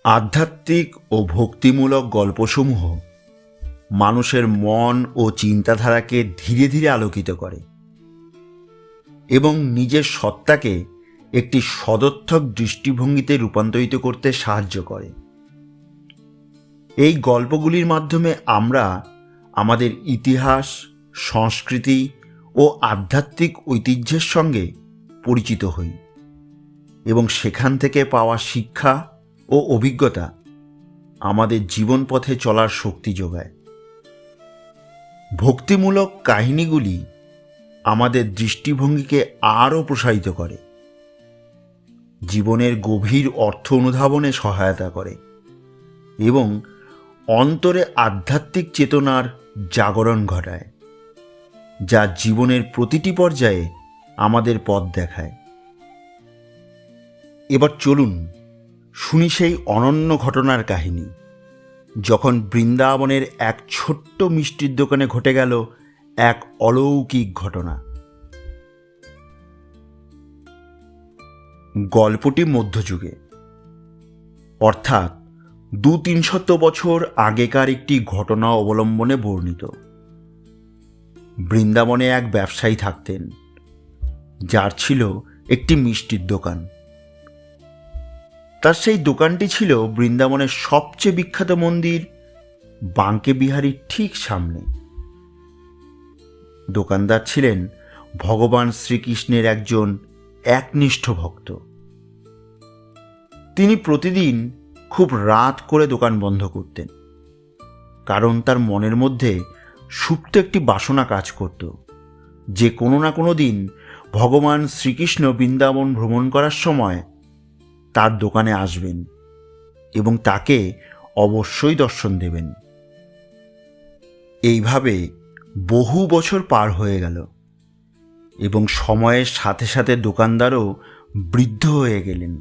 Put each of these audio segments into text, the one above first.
আধ্যাত্মিক ও ভক্তিমূলক গল্পসমূহ মানুষের মন ও চিন্তাধারাকে ধীরে ধীরে আলোকিত করে এবং নিজের সত্তাকে একটি সদর্থক দৃষ্টিভঙ্গিতে রূপান্তরিত করতে সাহায্য করে। এই গল্পগুলির মাধ্যমে আমরা আমাদের ইতিহাস, সংস্কৃতি ও আধ্যাত্মিক ঐতিহ্যের সঙ্গে পরিচিত হই এবং সেখান থেকে পাওয়া শিক্ষা ও অভিজ্ঞতা আমাদের জীবন পথে চলার শক্তি যোগায়। ভক্তিমূলক কাহিনীগুলি আমাদের দৃষ্টিভঙ্গিকে আরও প্রসারিত করে, জীবনের গভীর অর্থ অনুধাবনে সহায়তা করে এবং অন্তরে আধ্যাত্মিক চেতনার জাগরণ ঘটায়, যা জীবনের প্রতিটি পর্যায়ে আমাদের পথ দেখায়। এবার চলুন শুনি সেই অনন্য ঘটনার কাহিনী, যখন বৃন্দাবনের এক ছোট্ট মিষ্টির দোকানে ঘটে গেল এক অলৌকিক ঘটনা। গল্পটি মধ্যযুগে, অর্থাৎ 200-300 বছর আগেকার একটি ঘটনা অবলম্বনে বর্ণিত। বৃন্দাবনে এক ব্যবসায়ী থাকতেন, যার ছিল একটি মিষ্টির দোকান। তার সেই দোকানটি ছিল বৃন্দাবনের সবচেয়ে বিখ্যাত মন্দির বাঁকে বিহারীর ঠিক সামনে। দোকানদার ছিলেন ভগবান শ্রীকৃষ্ণের একজন একনিষ্ঠ ভক্ত। তিনি প্রতিদিন খুব রাত করে দোকান বন্ধ করতেন, কারণ তার মনের মধ্যে সুপ্ত একটি বাসনা কাজ করত যে কোনো না কোনো দিন ভগবান শ্রীকৃষ্ণ বৃন্দাবন ভ্রমণ করার সময় তার দোকানে আসবেন এবং তাকে অবশ্যই দর্শন দেবেন। এইভাবে বহু বছর পার হয়ে গেল এবং সময়ের সাথে সাথে দোকানদারও বৃদ্ধ হয়ে গেলেন।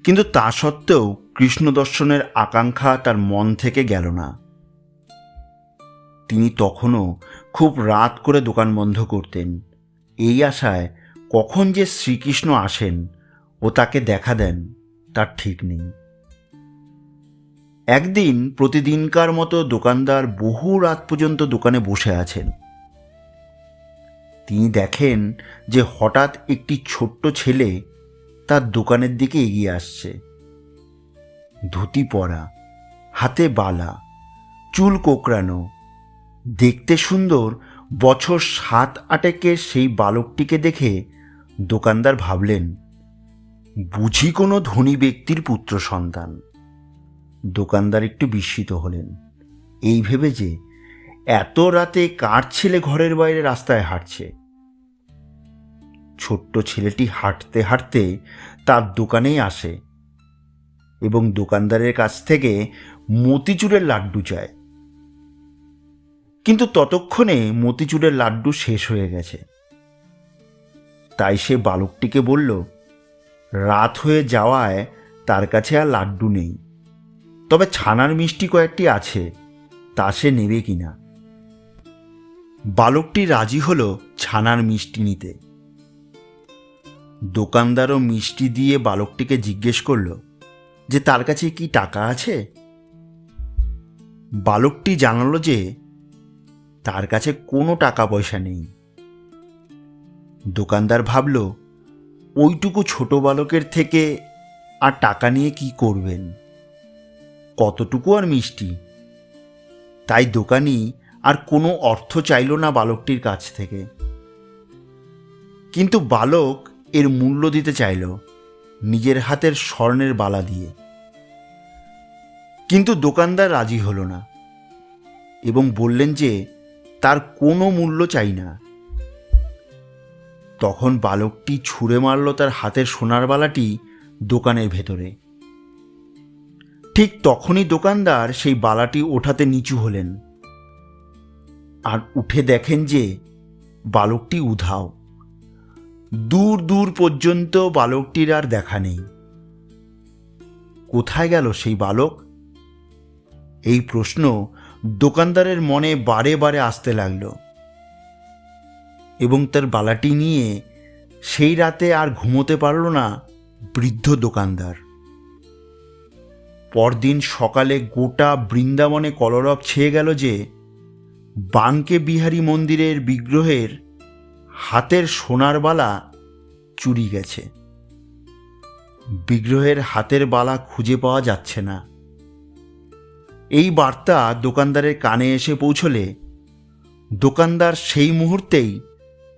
কিন্তু তা সত্ত্বেও কৃষ্ণ দর্শনের আকাঙ্ক্ষা তার মন থেকে গেল না। তিনি তখনও খুব রাত করে দোকান বন্ধ করতেন, এই আশায় কখন যে শ্রীকৃষ্ণ আসেন ও তাকে দেখা দেন তার ঠিক নেই। একদিন প্রতিদিনকার মতো দোকানদার বহু রাত পর্যন্ত দোকানে বসে আছেন। তিনি দেখেন যে হঠাৎ একটি ছোট্ট ছেলে তার দোকানের দিকে এগিয়ে আসছে। ধুতি পরা, হাতে বালা, চুল কোঁকড়ানো, দেখতে সুন্দর, বছর 7-8 সেই বালকটিকে দেখে দোকানদার ভাবলেন, বুঝি কোনো ধনী ব্যক্তির পুত্র সন্তান। দোকানদার একটু বিস্মিত হলেন, এই ভেবে যে এত রাতে কার ছেলে ঘরের বাইরে রাস্তায় হাঁটছে। ছোট্ট ছেলেটি হাঁটতে হাঁটতে তার দোকানেই আসে এবং দোকানদারের কাছ থেকে মতিচুরের লাড্ডু চায়। কিন্তু ততক্ষণে মতিচুরের লাড্ডু শেষ হয়ে গেছে। তাই সে বালকটিকে বলল, রাত হয়ে যাওয়ায় তার কাছে আর লাড্ডু নেই, তবে ছানার মিষ্টি কয়েকটি আছে, তা সে নেবে কিনা। বালকটি রাজি হলো ছানার মিষ্টি নিতে। দোকানদারও মিষ্টি দিয়ে বালকটিকে জিজ্ঞেস করল যে তার কাছে কি টাকা আছে। বালকটি জানালো যে তার কাছে কোনো টাকা পয়সা নেই। দোকানদার ভাবল, ওইটুকু ছোট বালকের থেকে আর টাকা নিয়ে কি করবেন, কতটুকু আর মিষ্টি। তাই দোকানি আর কোনো অর্থ চাইল না বালকটির কাছ থেকে। কিন্তু বালক এর মূল্য দিতে চাইল নিজের হাতের স্বর্ণের বালা দিয়ে। কিন্তু দোকানদার রাজি হলো না এবং বললেন যে তার কোনো মূল্য চাই না। তখন বালকটি ছুঁড়ে মারল তার হাতের সোনার বালাটি দোকানের ভেতরে। ঠিক তখনই দোকানদার সেই বালাটি ওঠাতে নিচু হলেন আর উঠে দেখেন যে বালকটি উধাও। দূর দূর পর্যন্ত বালকটির আর দেখা নেই। কোথায় গেল সেই বালক? এই প্রশ্ন দোকানদারের মনে বারে বারে আসতে লাগলো এবং তার বালাটি নিয়ে সেই রাতে আর ঘুমোতে পারল না বৃদ্ধ দোকানদার। পরদিন সকালে গোটা বৃন্দাবনে কলরব ছেয়ে গেল যে বাঙ্কে বিহারী মন্দিরের বিগ্রহের হাতের সোনার বালা চুরি গেছে। বিগ্রহের হাতের বালা খুঁজে পাওয়া যাচ্ছে না। এই বার্তা দোকানদারের কানে এসে পৌঁছলে দোকানদার সেই মুহূর্তেই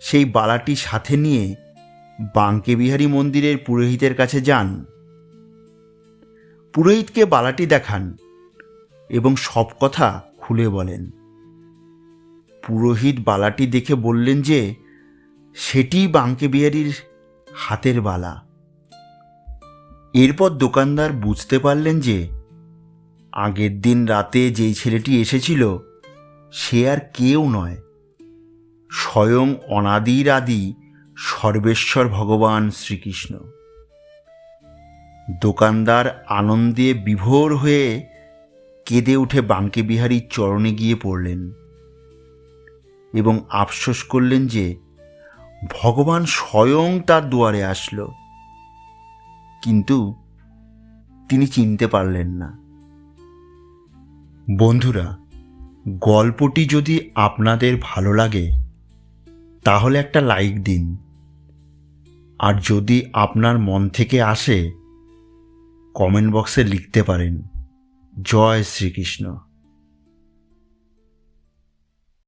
সেই বালাটি সাথে নিয়ে বাঙ্কে বিহারী মন্দিরের পুরোহিতের কাছে যান। পুরোহিতকে বালাটি দেখান এবং সব কথা খুলে বলেন। পুরোহিত বালাটি দেখে বললেন যে সেটি বাঙ্কে বিহারীর হাতের বালা। এরপর দোকানদার বুঝতে পারলেন যে আগের দিন রাতে যেই ছেলেটি এসেছিল সে আর কেউ নয়, স্বয়ং অনাদির আদি সর্বেশ্বর ভগবান শ্রীকৃষ্ণ। দোকানদার আনন্দে বিভোর হয়ে কেঁদে উঠে বাঙ্কে বিহারীর চরণে গিয়ে পড়লেন এবং আফসোস করলেন যে ভগবান স্বয়ং তার দুয়ারে আসলো, কিন্তু তিনি চিনতে পারলেন না। বন্ধুরা, গল্পটি যদি আপনাদের ভালো লাগে তাহলে একটা লাইক দিন, আর যদি আপনার মন থেকে আসে কমেন্ট বক্সে লিখতে পারেন জয় শ্রীকৃষ্ণ।